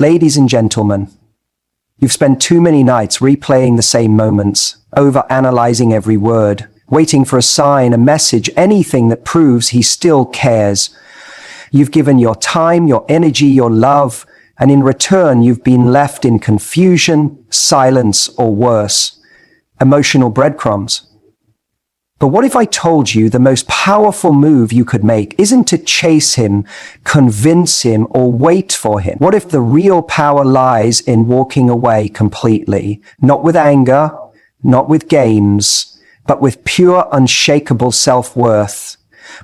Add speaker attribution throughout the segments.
Speaker 1: Ladies and gentlemen, you've spent too many nights replaying the same moments, over-analyzing every word, waiting for a sign, a message, anything that proves he still cares. You've given your time, your energy, your love, and in return you've been left in confusion, silence, or worse, emotional breadcrumbs. But what if I told you the most powerful move you could make isn't to chase him, convince him, or wait for him? What if the real power lies in walking away completely, not with anger, not with games, but with pure, unshakable self-worth?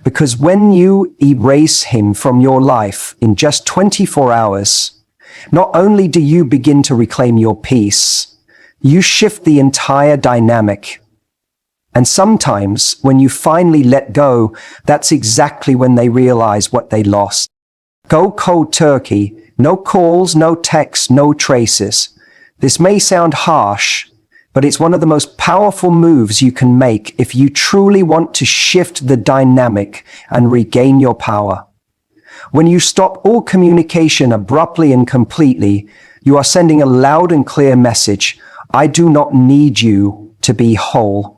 Speaker 1: Because when you erase him from your life in just 24 hours, not only do you begin to reclaim your peace, you shift the entire dynamic. And sometimes, when you finally let go, that's exactly when they realize what they lost. Go cold turkey, no calls, no texts, no traces. This may sound harsh, but it's one of the most powerful moves you can make if you truly want to shift the dynamic and regain your power. When you stop all communication abruptly and completely, you are sending a loud and clear message: I do not need you to be whole.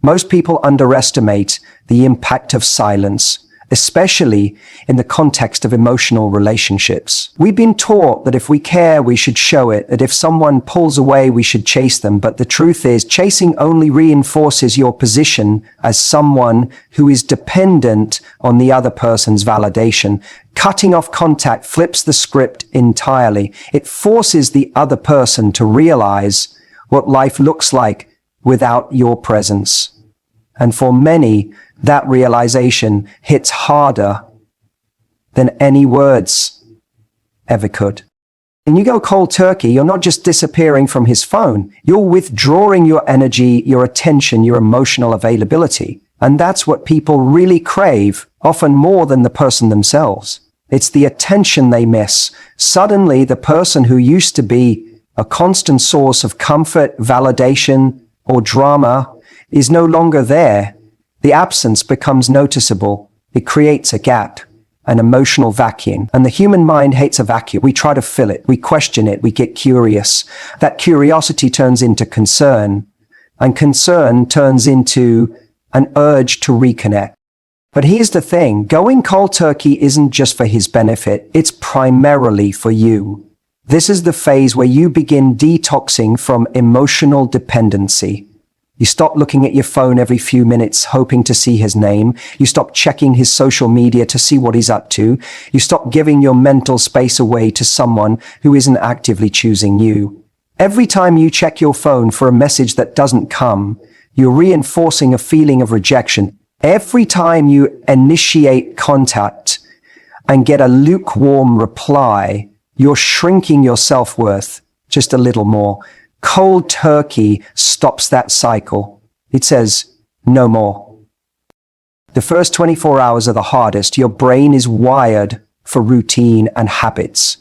Speaker 1: Most people underestimate the impact of silence, especially in the context of emotional relationships. We've been taught that if we care, we should show it, that if someone pulls away, we should chase them. But the truth is, chasing only reinforces your position as someone who is dependent on the other person's validation. Cutting off contact flips the script entirely. It forces the other person to realize what life looks like without your presence. And for many, that realization hits harder than any words ever could. When you go cold turkey, you're not just disappearing from his phone, you're withdrawing your energy, your attention, your emotional availability. And that's what people really crave, often more than the person themselves. It's the attention they miss. Suddenly, the person who used to be a constant source of comfort, validation, or drama is no longer there. The absence becomes noticeable. It creates a gap, an emotional vacuum. And the human mind hates a vacuum. We try to fill it. We question it. We get curious. That curiosity turns into concern, and concern turns into an urge to reconnect. But here's the thing. Going cold turkey isn't just for his benefit. It's primarily for you. This is the phase where you begin detoxing from emotional dependency. You stop looking at your phone every few minutes hoping to see his name. You stop checking his social media to see what he's up to. You stop giving your mental space away to someone who isn't actively choosing you. Every time you check your phone for a message that doesn't come, you're reinforcing a feeling of rejection. Every time you initiate contact and get a lukewarm reply, you're shrinking your self-worth just a little more. Cold turkey stops that cycle. It says, no more. The first 24 hours are the hardest. Your brain is wired for routine and habits.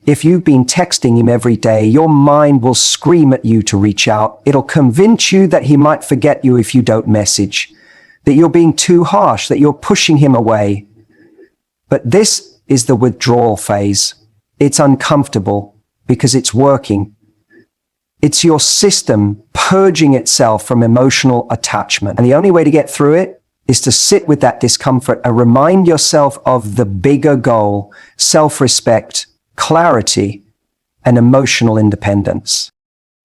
Speaker 1: If you've been texting him every day, your mind will scream at you to reach out. It'll convince you that he might forget you if you don't message, that you're being too harsh, that you're pushing him away. But this is the withdrawal phase. It's uncomfortable because it's working. It's your system purging itself from emotional attachment. And the only way to get through it is to sit with that discomfort and remind yourself of the bigger goal: self-respect, clarity, and emotional independence.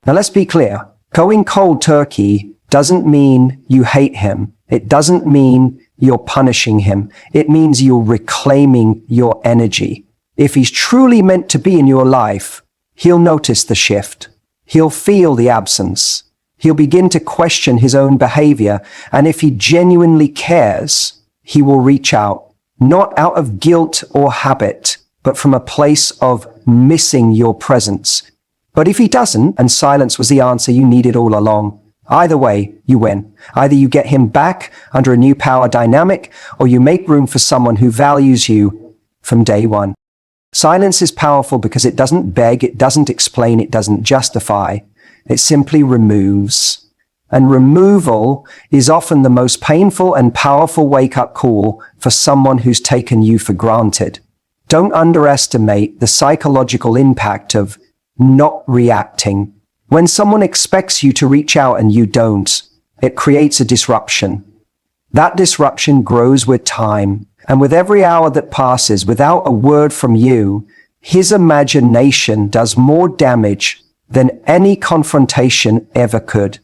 Speaker 1: Now let's be clear. Going cold turkey doesn't mean you hate him. It doesn't mean you're punishing him. It means you're reclaiming your energy. If he's truly meant to be in your life, he'll notice the shift. He'll feel the absence. He'll begin to question his own behavior. And if he genuinely cares, he will reach out, not out of guilt or habit, but from a place of missing your presence. But if he doesn't, and silence was the answer you needed all along, either way, you win. Either you get him back under a new power dynamic, or you make room for someone who values you from day one. Silence is powerful because it doesn't beg, it doesn't explain, it doesn't justify. It simply removes. And removal is often the most painful and powerful wake-up call for someone who's taken you for granted. Don't underestimate the psychological impact of not reacting. When someone expects you to reach out and you don't, it creates a disruption. That disruption grows with time, and with every hour that passes without a word from you, his imagination does more damage than any confrontation ever could.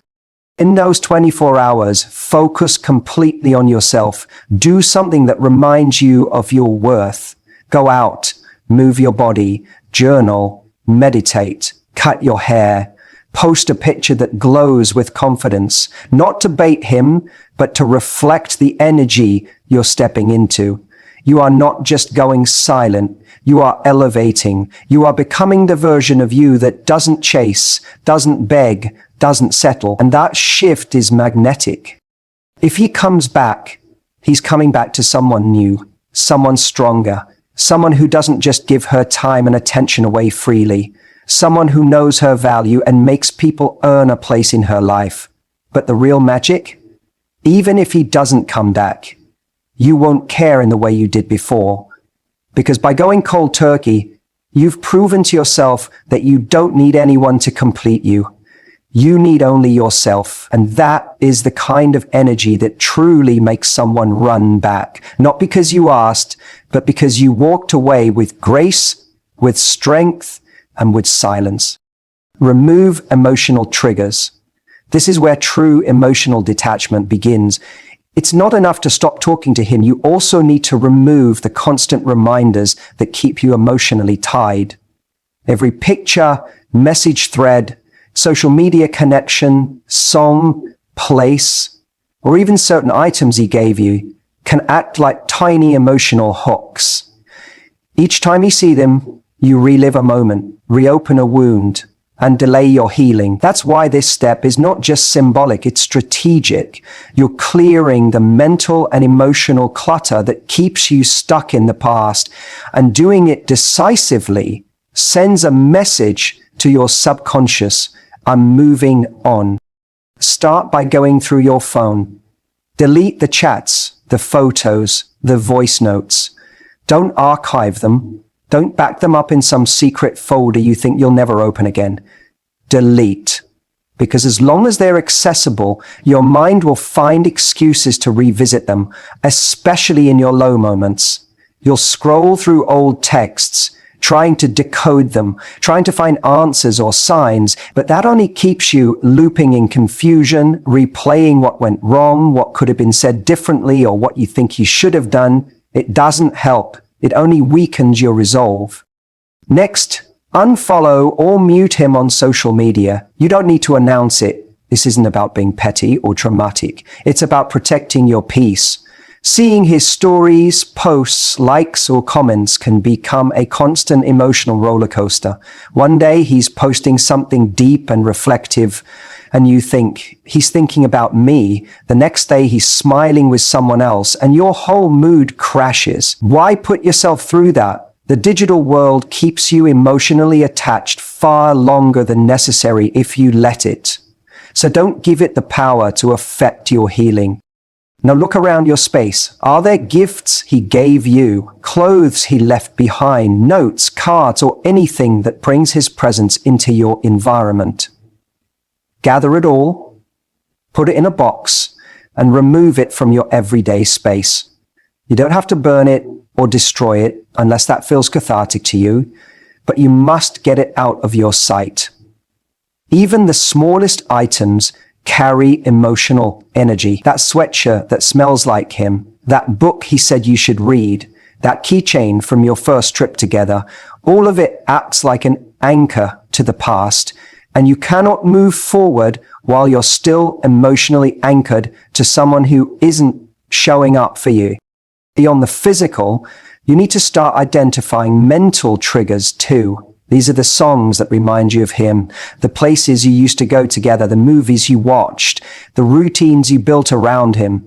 Speaker 1: In those 24 hours, focus completely on yourself. Do something that reminds you of your worth. Go out, move your body, journal, meditate, cut your hair, post a picture that glows with confidence, not to bait him, but to reflect the energy you're stepping into. You are not just going silent, you are elevating. You are becoming the version of you that doesn't chase, doesn't beg, doesn't settle. And that shift is magnetic. If he comes back, he's coming back to someone new, someone stronger, someone who doesn't just give her time and attention away freely, someone who knows her value and makes people earn a place in her life. But the real magic? Even if he doesn't come back, you won't care in the way you did before. Because by going cold turkey, you've proven to yourself that you don't need anyone to complete you. You need only yourself. And that is the kind of energy that truly makes someone run back. Not because you asked, but because you walked away with grace, with strength, and with silence. Remove emotional triggers. This is where true emotional detachment begins. It's not enough to stop talking to him. You also need to remove the constant reminders that keep you emotionally tied. Every picture, message thread, social media connection, song, place, or even certain items he gave you can act like tiny emotional hooks. Each time you see them, you relive a moment, reopen a wound, and delay your healing. That's why this step is not just symbolic, it's strategic. You're clearing the mental and emotional clutter that keeps you stuck in the past, and doing it decisively sends a message to your subconscious: I'm moving on. Start by going through your phone. Delete the chats, the photos, the voice notes. Don't archive them. Don't back them up in some secret folder you think you'll never open again. Delete. Because as long as they're accessible, your mind will find excuses to revisit them, especially in your low moments. You'll scroll through old texts, trying to decode them, trying to find answers or signs, but that only keeps you looping in confusion, replaying what went wrong, what could have been said differently, or what you think you should have done. It doesn't help. It only weakens your resolve. Next, unfollow or mute him on social media. You don't need to announce it. This isn't about being petty or dramatic. It's about protecting your peace. Seeing his stories, posts, likes, or comments can become a constant emotional roller coaster. One day he's posting something deep and reflective, and you think, he's thinking about me. The next day he's smiling with someone else, and your whole mood crashes. Why put yourself through that? The digital world keeps you emotionally attached far longer than necessary if you let it. So don't give it the power to affect your healing. Now look around your space. Are there gifts he gave you, clothes he left behind, notes, cards, or anything that brings his presence into your environment? Gather it all, put it in a box, and remove it from your everyday space. You don't have to burn it or destroy it unless that feels cathartic to you, but you must get it out of your sight. Even the smallest items carry emotional energy. That sweatshirt that smells like him, that book he said you should read, that keychain from your first trip together, all of it acts like an anchor to the past, and you cannot move forward while you're still emotionally anchored to someone who isn't showing up for you. Beyond the physical, you need to start identifying mental triggers too. These are the songs that remind you of him, the places you used to go together, the movies you watched, the routines you built around him.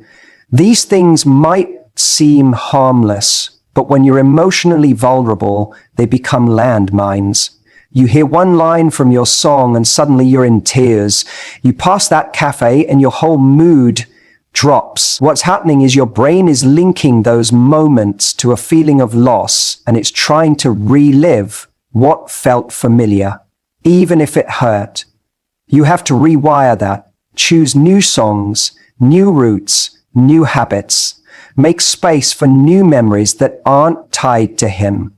Speaker 1: These things might seem harmless, but when you're emotionally vulnerable, they become landmines. You hear one line from your song and suddenly you're in tears. You pass that cafe and your whole mood drops. What's happening is your brain is linking those moments to a feeling of loss, and it's trying to relive what felt familiar, even if it hurt. You have to rewire that. Choose new songs, new routes, new habits. Make space for new memories that aren't tied to him.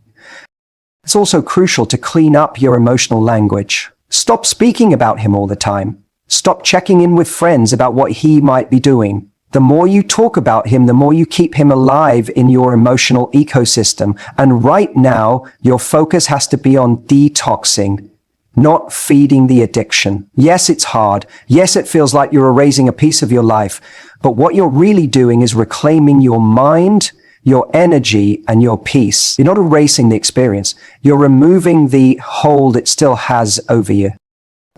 Speaker 1: It's also crucial to clean up your emotional language. Stop speaking about him all the time. Stop checking in with friends about what he might be doing. The more you talk about him, the more you keep him alive in your emotional ecosystem. And right now, your focus has to be on detoxing, not feeding the addiction. Yes, it's hard. Yes, it feels like you're erasing a piece of your life. But what you're really doing is reclaiming your mind, your energy, and your peace. You're not erasing the experience. You're removing the hold it still has over you.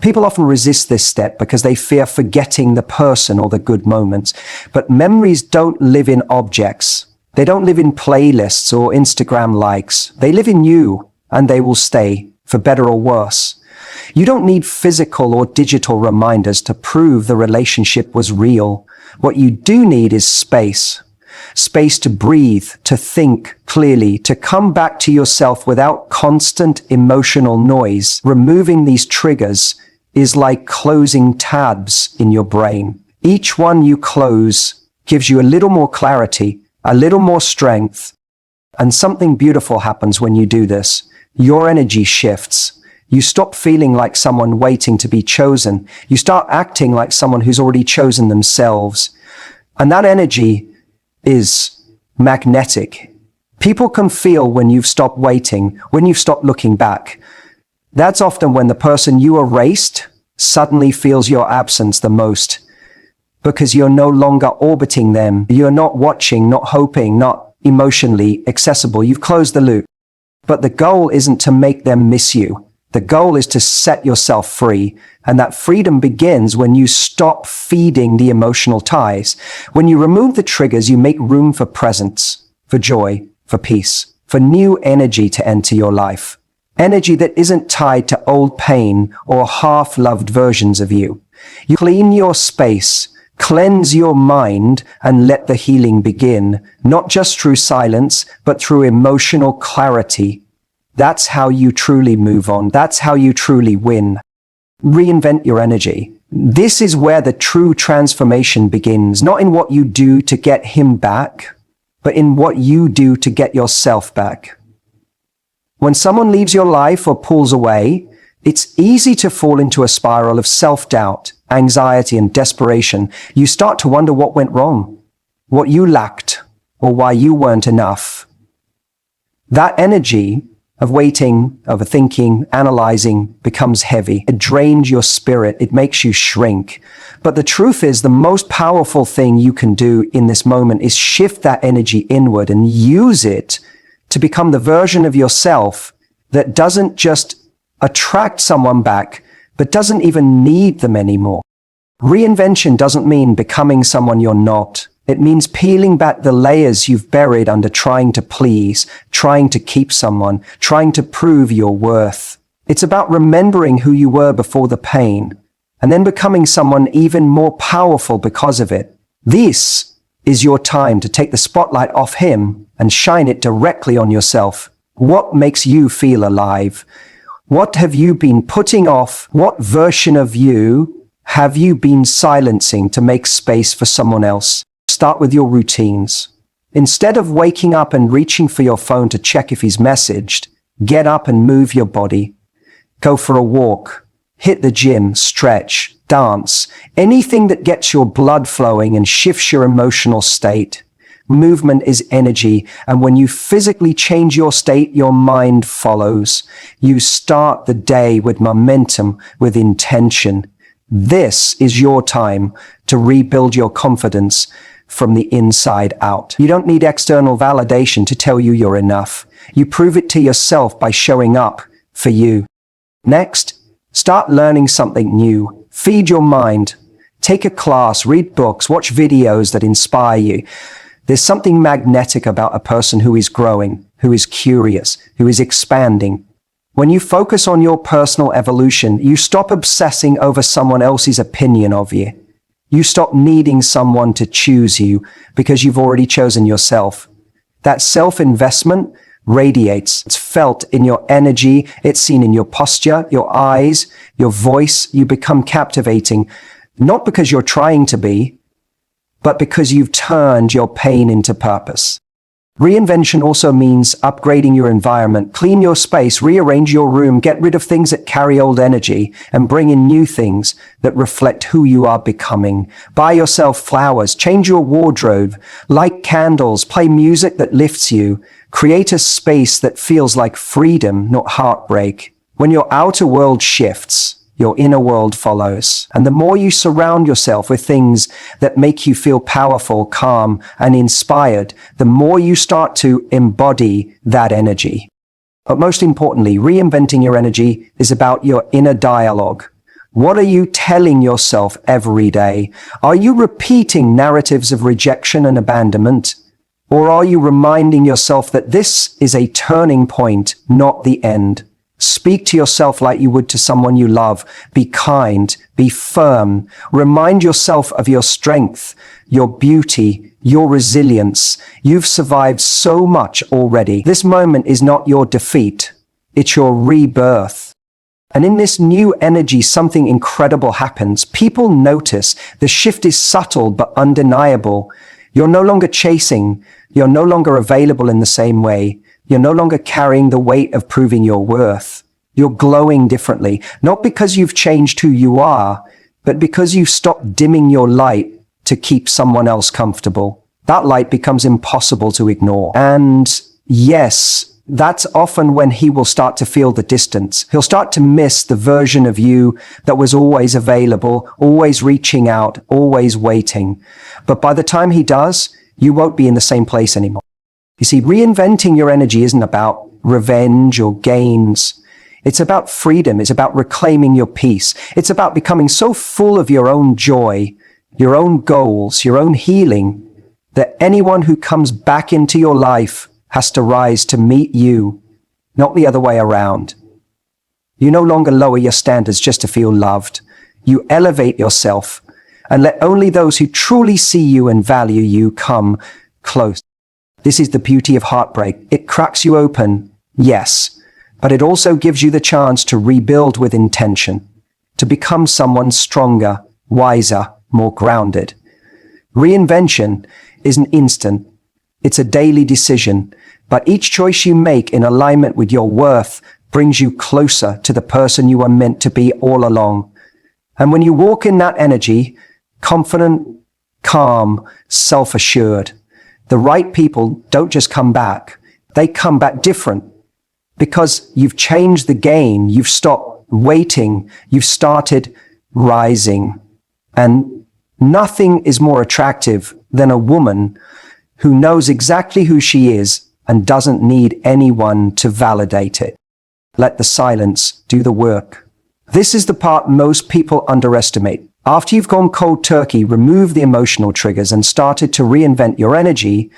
Speaker 1: People often resist this step because they fear forgetting the person or the good moments. But memories don't live in objects. They don't live in playlists or Instagram likes. They live in you, and they will stay, for better or worse. You don't need physical or digital reminders to prove the relationship was real. What you do need is space. Space to breathe, to think clearly, to come back to yourself without constant emotional noise. Removing these triggers is like closing tabs in your brain. Each one you close gives you a little more clarity, a little more strength, and something beautiful happens when you do this. Your energy shifts. You stop feeling like someone waiting to be chosen. You start acting like someone who's already chosen themselves. And that energy is magnetic. People can feel when you've stopped waiting, when you've stopped looking back. That's often when the person you erased suddenly feels your absence the most, because you're no longer orbiting them. You're not watching, not hoping, not emotionally accessible. You've closed the loop. But the goal isn't to make them miss you. The goal is to set yourself free, and that freedom begins when you stop feeding the emotional ties. When you remove the triggers, you make room for presence, for joy, for peace, for new energy to enter your life. Energy that isn't tied to old pain or half-loved versions of you. You clean your space, cleanse your mind, and let the healing begin, not just through silence, but through emotional clarity. That's how you truly move on. That's how you truly win. Reinvent your energy. This is where the true transformation begins, not in what you do to get him back, but in what you do to get yourself back. When someone leaves your life or pulls away, it's easy to fall into a spiral of self-doubt, anxiety, and desperation. You start to wonder what went wrong, what you lacked, or why you weren't enough. That energy of waiting, overthinking, analyzing becomes heavy. It drains your spirit. It makes you shrink. But the truth is, the most powerful thing you can do in this moment is shift that energy inward and use it to become the version of yourself that doesn't just attract someone back, but doesn't even need them anymore. Reinvention doesn't mean becoming someone you're not. It means peeling back the layers you've buried under trying to please, trying to keep someone, trying to prove your worth. It's about remembering who you were before the pain, and then becoming someone even more powerful because of it. This is your time to take the spotlight off him and shine it directly on yourself. What makes you feel alive? What have you been putting off? What version of you have you been silencing to make space for someone else? Start with your routines. Instead of waking up and reaching for your phone to check if he's messaged, get up and move your body. Go for a walk. Hit the gym, stretch, dance. Anything that gets your blood flowing and shifts your emotional state. Movement is energy, and when you physically change your state, your mind follows. You start the day with momentum, with intention. This is your time to rebuild your confidence from the inside out. You don't need external validation to tell you you're enough. You prove it to yourself by showing up for you. Next, start learning something new. Feed your mind. Take a class, read books, watch videos that inspire you. There's something magnetic about a person who is growing, who is curious, who is expanding. When you focus on your personal evolution, you stop obsessing over someone else's opinion of you. You stop needing someone to choose you because you've already chosen yourself. That self-investment radiates. It's felt in your energy. It's seen in your posture, your eyes, your voice. You become captivating, not because you're trying to be, but because you've turned your pain into purpose. Reinvention also means upgrading your environment, clean your space, rearrange your room, get rid of things that carry old energy, and bring in new things that reflect who you are becoming. Buy yourself flowers, change your wardrobe, light candles, play music that lifts you, create a space that feels like freedom, not heartbreak. When your outer world shifts, your inner world follows. And the more you surround yourself with things that make you feel powerful, calm, and inspired, the more you start to embody that energy. But most importantly, reinventing your energy is about your inner dialogue. What are you telling yourself every day? Are you repeating narratives of rejection and abandonment? Or are you reminding yourself that this is a turning point, not the end? Speak to yourself like you would to someone you love. Be kind, be firm. Remind yourself of your strength, your beauty, your resilience. You've survived so much already. This moment is not your defeat. It's your rebirth. And in this new energy, something incredible happens. People notice. The shift is subtle but undeniable. You're no longer chasing. You're no longer available in the same way. You're no longer carrying the weight of proving your worth. You're glowing differently, not because you've changed who you are, but because you've stopped dimming your light to keep someone else comfortable. That light becomes impossible to ignore. And yes, that's often when he will start to feel the distance. He'll start to miss the version of you that was always available, always reaching out, always waiting. But by the time he does, you won't be in the same place anymore. You see, reinventing your energy isn't about revenge or gains. It's about freedom. It's about reclaiming your peace. It's about becoming so full of your own joy, your own goals, your own healing, that anyone who comes back into your life has to rise to meet you, not the other way around. You no longer lower your standards just to feel loved. You elevate yourself and let only those who truly see you and value you come close. This is the beauty of heartbreak. It cracks you open, yes, but it also gives you the chance to rebuild with intention, to become someone stronger, wiser, more grounded. Reinvention isn't instant. It's a daily decision, but each choice you make in alignment with your worth brings you closer to the person you are meant to be all along. And when you walk in that energy, confident, calm, self-assured, the right people don't just come back. They come back different because you've changed the game. You've stopped waiting. You've started rising. And nothing is more attractive than a woman who knows exactly who she is and doesn't need anyone to validate it. Let the silence do the work. This is the part most people underestimate. After you've gone cold turkey, removed the emotional triggers and started to reinvent your energy,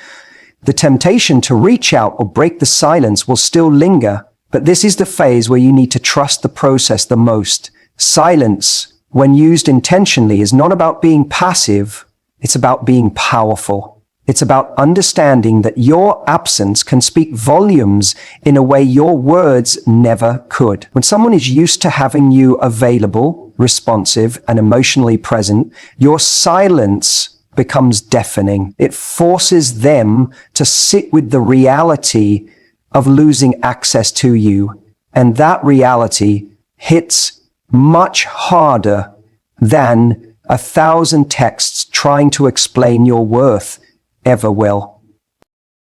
Speaker 1: the temptation to reach out or break the silence will still linger. But this is the phase where you need to trust the process the most. Silence, when used intentionally, is not about being passive. It's about being powerful. It's about understanding that your absence can speak volumes in a way your words never could. When someone is used to having you available, responsive, and emotionally present, your silence becomes deafening. It forces them to sit with the reality of losing access to you. And that reality hits much harder than 1,000 texts trying to explain your worth ever will.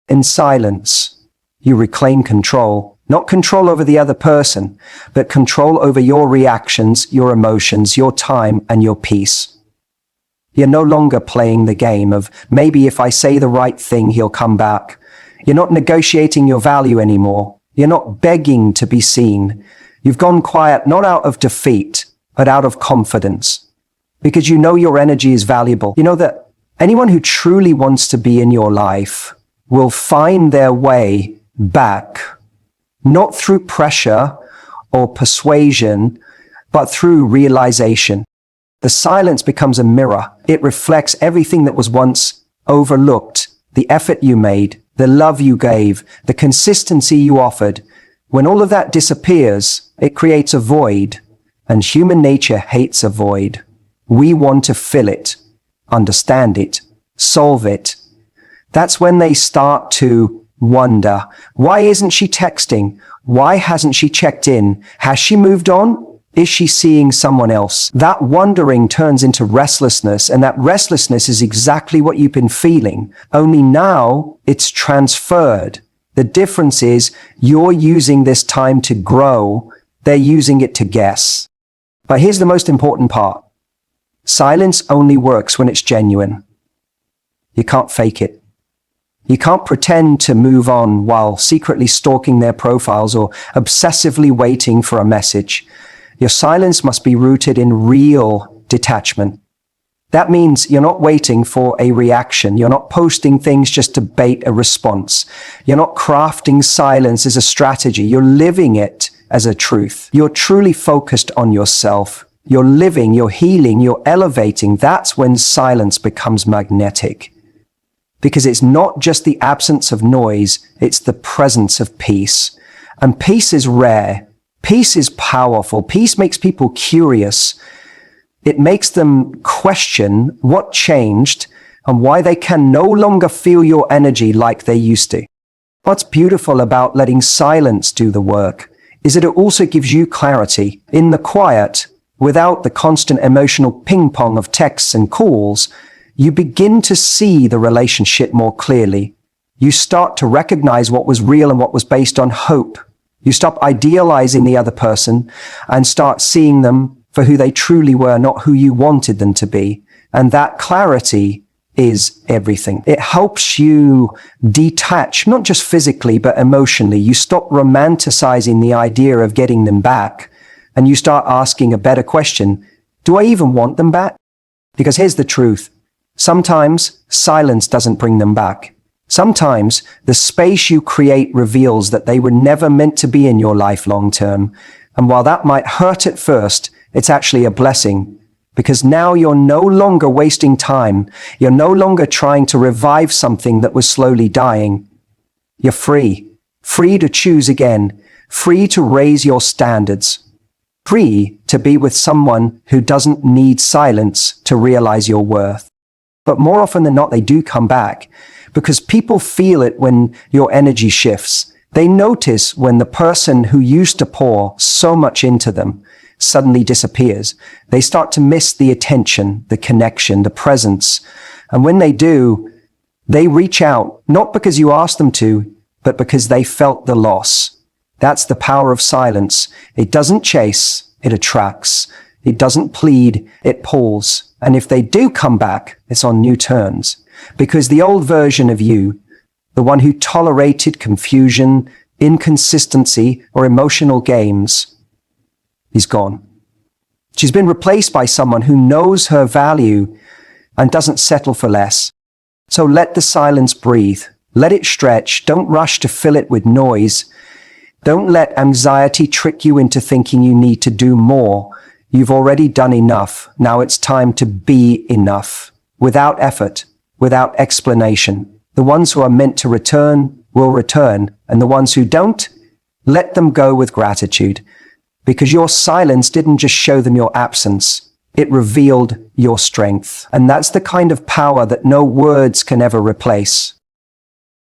Speaker 1: In silence, you reclaim control, not control over the other person, but control over your reactions, your emotions, your time, and your peace. You're no longer playing the game of maybe if I say the right thing, he'll come back. You're not negotiating your value anymore. You're not begging to be seen. You've gone quiet, not out of defeat, but out of confidence. Because you know your energy is valuable. You know that anyone who truly wants to be in your life will find their way back, not through pressure or persuasion, but through realization. The silence becomes a mirror. It reflects everything that was once overlooked, the effort you made, the love you gave, the consistency you offered. When all of that disappears, it creates a void, and human nature hates a void. We want to fill it, understand it, solve it. That's when they start to wonder, why isn't she texting? Why hasn't she checked in? Has she moved on? Is she seeing someone else? That wondering turns into restlessness, and that restlessness is exactly what you've been feeling. Only now it's transferred. The difference is you're using this time to grow. They're using it to guess. But here's the most important part. Silence only works when it's genuine. You can't fake it. You can't pretend to move on while secretly stalking their profiles or obsessively waiting for a message. Your silence must be rooted in real detachment. That means you're not waiting for a reaction. You're not posting things just to bait a response. You're not crafting silence as a strategy. You're living it as a truth. You're truly focused on yourself. You're living, you're healing, you're elevating. That's when silence becomes magnetic. Because it's not just the absence of noise, it's the presence of peace. And peace is rare. Peace is powerful. Peace makes people curious. It makes them question what changed and why they can no longer feel your energy like they used to. What's beautiful about letting silence do the work is that it also gives you clarity. In the quiet, without the constant emotional ping-pong of texts and calls, you begin to see the relationship more clearly. You start to recognize what was real and what was based on hope. You stop idealizing the other person and start seeing them for who they truly were, not who you wanted them to be. And that clarity is everything. It helps you detach, not just physically, but emotionally. You stop romanticizing the idea of getting them back, and you start asking a better question. Do I even want them back? Because here's the truth. Sometimes silence doesn't bring them back. Sometimes the space you create reveals that they were never meant to be in your life long term. And while that might hurt at first, it's actually a blessing, because now you're no longer wasting time. You're no longer trying to revive something that was slowly dying. You're free to choose again, free to raise your standards, free to be with someone who doesn't need silence to realize your worth. But more often than not, they do come back, because people feel it when your energy shifts. They notice when the person who used to pour so much into them suddenly disappears. They start to miss the attention, the connection, the presence. And when they do, they reach out, not because you asked them to, but because they felt the loss. That's the power of silence. It doesn't chase, it attracts. It doesn't plead, it pulls. And if they do come back, it's on new terms. Because the old version of you, the one who tolerated confusion, inconsistency, or emotional games, is gone. She's been replaced by someone who knows her value and doesn't settle for less. So let the silence breathe. Let it stretch. Don't rush to fill it with noise. Don't let anxiety trick you into thinking you need to do more. You've already done enough. Now it's time to be enough. Without effort, without explanation. The ones who are meant to return will return, and the ones who don't, let them go with gratitude. Because your silence didn't just show them your absence, it revealed your strength. And that's the kind of power that no words can ever replace.